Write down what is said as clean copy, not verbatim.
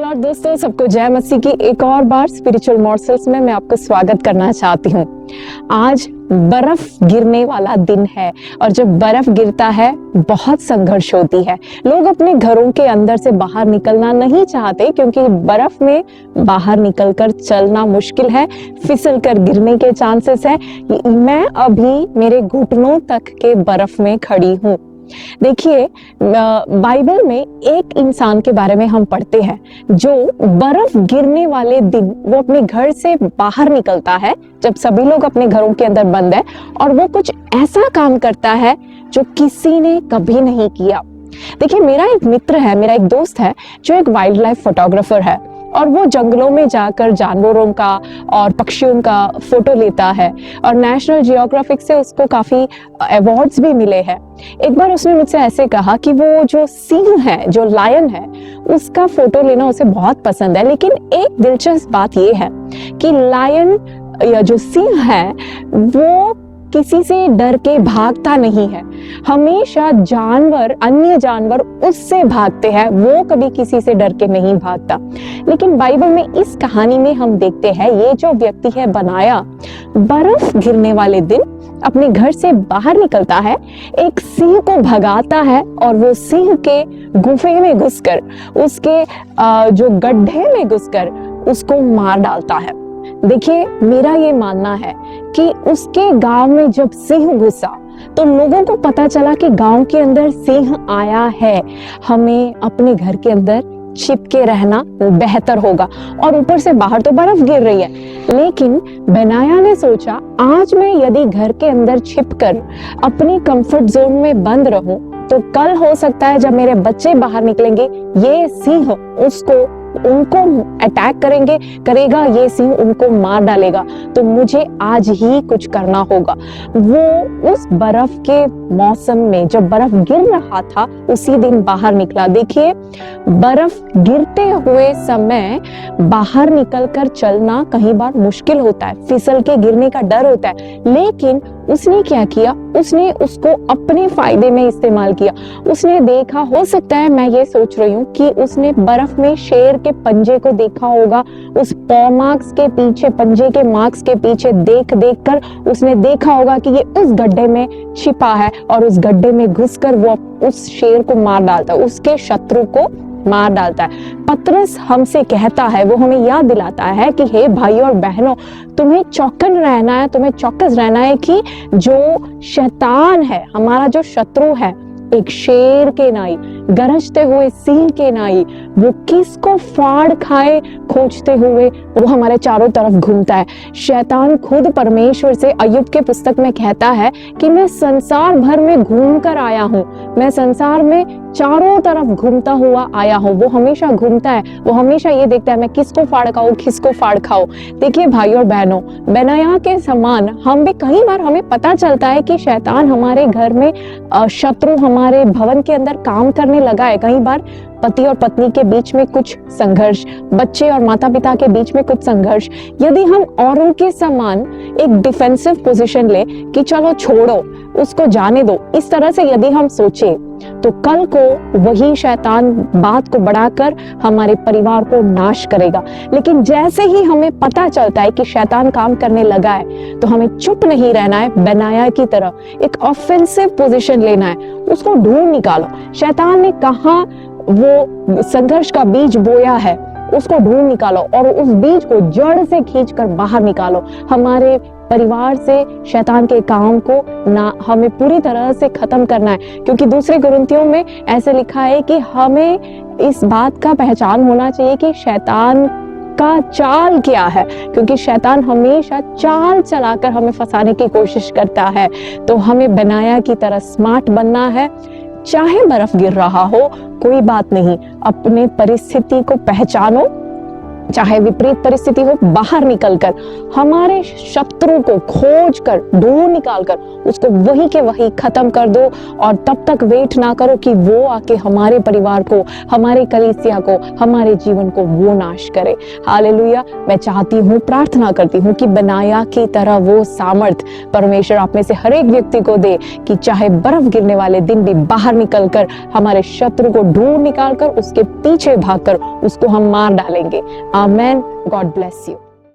और दोस्तों, सबको जय मसीह की एक और बार स्पिरिचुअल मॉर्सल्स में मैं आपको स्वागत करना चाहती हूँ। आज बर्फ गिरने वाला दिन है और जब बर्फ गिरता है बहुत संघर्ष होती है। लोग अपने घरों के अंदर से बाहर निकलना नहीं चाहते क्योंकि बर्फ में बाहर निकलकर चलना मुश्किल है, फिसल कर गिरने के चांसेस है। मैं अभी मेरे घुटनों तक के बर्फ में खड़ी हूँ। देखिए, बाइबल में एक इंसान के बारे में हम पढ़ते हैं जो बर्फ गिरने वाले दिन वो अपने घर से बाहर निकलता है जब सभी लोग अपने घरों के अंदर बंद है, और वो कुछ ऐसा काम करता है जो किसी ने कभी नहीं किया। देखिए, मेरा एक मित्र है, मेरा एक दोस्त है जो एक वाइल्ड लाइफ फोटोग्राफर है और वो जंगलों में जाकर जानवरों का और पक्षियों का फोटो लेता है और नेशनल जियोग्राफिक से उसको काफी अवार्ड्स भी मिले हैं। एक बार उसने मुझसे ऐसे कहा कि वो जो सिंह है, जो लायन है, उसका फोटो लेना उसे बहुत पसंद है, लेकिन एक दिलचस्प बात ये है कि लायन या जो सिंह है वो किसी से डर के भागता नहीं है। हमेशा अन्य जानवर उससे भागते हैं, वो कभी किसी से डर के नहीं भागता। लेकिन बाइबल में इस कहानी में हम देखते हैं ये जो व्यक्ति है बनाया, बर्फ गिरने वाले दिन अपने घर से बाहर निकलता है, एक सिंह को भगाता है और वो सिंह के गुफे में घुसकर, उसके जो गड्ढे में घुसकर उसको मार डालता है। देखिए, मेरा ये मानना है कि उसके गांव में जब सिंह घुसा तो लोगों को पता चला कि गांव के अंदर सिंह आया है, हमें अपने घर के अंदर छिप के रहना बेहतर होगा। और ऊपर से बाहर तो बर्फ गिर रही है, लेकिन बेनाया ने सोचा आज मैं यदि घर के अंदर छिपकर अपनी कंफर्ट जोन में बंद रहूं तो कल हो सकता है जब मेरे बच्चे बाहर निकलेंगे ये सिंह उनको अटैक करेगा, ये सिंह उनको मार डालेगा। तो मुझे आज ही कुछ करना होगा। वो उस बर्फ के मौसम में जब बर्फ गिर रहा था उसी दिन बाहर निकला। देखिए, बर्फ गिरते हुए समय बाहर निकलकर चलना कई बार मुश्किल होता है, फिसल के गिरने का डर होता है, लेकिन उसने क्या किया, उसने उसको अपने फायदे में इस्तेमाल किया। उसने देखा, हो सकता है मैं ये सोच रही हूँ कि उसने बर्फ में शेर के पंजे को देखा होगा, उस पॉ मार्क्स के पीछे, पंजे के मार्क्स के पीछे देख कर उसने देखा होगा कि ये उस गड्ढे में छिपा है और उस गड्ढे में घुसकर वो उस शेर को मार डालता है, उसके शत्रु को मार डालता है। पतरस हमसे कहता है, वो हमें याद दिलाता है कि हे भाइयों और बहनों, तुम्हें चौकन रहना है, तुम्हें चौकस रहना है कि जो शैतान है, हमारा जो शत्रु है, एक शेर के नाई, गरजते हुए सिंह के नाई, वो किसको फाड़ खाए खोजते हुए वो हमारे चारों तरफ घूमता है। शैतान खुद परमेश्वर से अय्यूब के पुस्तक में कहता है कि मैं संसार भर में घूम कर आया हूँ, मैं संसार में चारों तरफ घूमता हुआ आया हूँ। वो हमेशा घूमता है, वो हमेशा ये देखता है मैं किसको फाड़ खाऊं, किसको फाड़ खाऊं। देखिए भाइयों और बहनों, बेनाया के समान हम भी कई बार हमें पता चलता है कि शैतान हमारे घर में शत्रु हमारे भवन के अंदर काम करने लगा है। कई बार पति और पत्नी के बीच में कुछ संघर्ष, बच्चे और माता पिता के बीच में कुछ संघर्ष, यदि हम औरों के समान एक डिफेंसिव पोजीशन ले कि चलो छोड़ो, उसको जाने दो, इस तरह से यदि हम सोचे तो कल को वही शैतान बात को बढ़ाकर हमारे परिवार को नाश करेगा। लेकिन जैसे ही हमें पता चलता है कि शैतान काम करने लगा है तो हमें चुप नहीं रहना है, बेनाया की तरह एक ऑफेंसिव पोजीशन लेना है, उसको ढूंढ निकालो। शैतान ने कहा वो संघर्ष का बीज बोया है, उसको ढूंढ निकालो और उस बीज को जड़ से खींचकर बाहर निकालो। हमारे परिवार से शैतान के काम को ना हमें पूरी तरह से खत्म करना है, क्योंकि दूसरे कुरिन्थियों में ऐसे लिखा है कि हमें इस बात का पहचान होना चाहिए कि शैतान का चाल क्या है, क्योंकि शैतान हमेशा चाल चलाकर हमें फंसाने की कोशिश करता है। तो हमें बेनाया की तरह स्मार्ट बनना है। चाहे बर्फ गिर रहा हो, कोई बात नहीं, अपने परिस्थिति को पहचानो, चाहे विपरीत परिस्थिति हो, बाहर निकलकर हमारे शत्रु को खोज कर, ढूंढ निकाल कर उसको वही के वही खत्म कर दो, और तब तक वेट ना करो कि वो आके हमारे परिवार को, हमारे कलीसिया को, हमारे जीवन को वो नाश करे। हालेलुया। मैं चाहती हूँ, प्रार्थना करती हूँ कि बनाया की तरह वो सामर्थ परमेश्वर आप में से हर एक व्यक्ति को दे कि चाहे बर्फ गिरने वाले दिन भी बाहर निकलकर हमारे शत्रु को ढूंढ निकाल कर उसके पीछे भागकर उसको हम मार डालेंगे। आमेन। God bless you.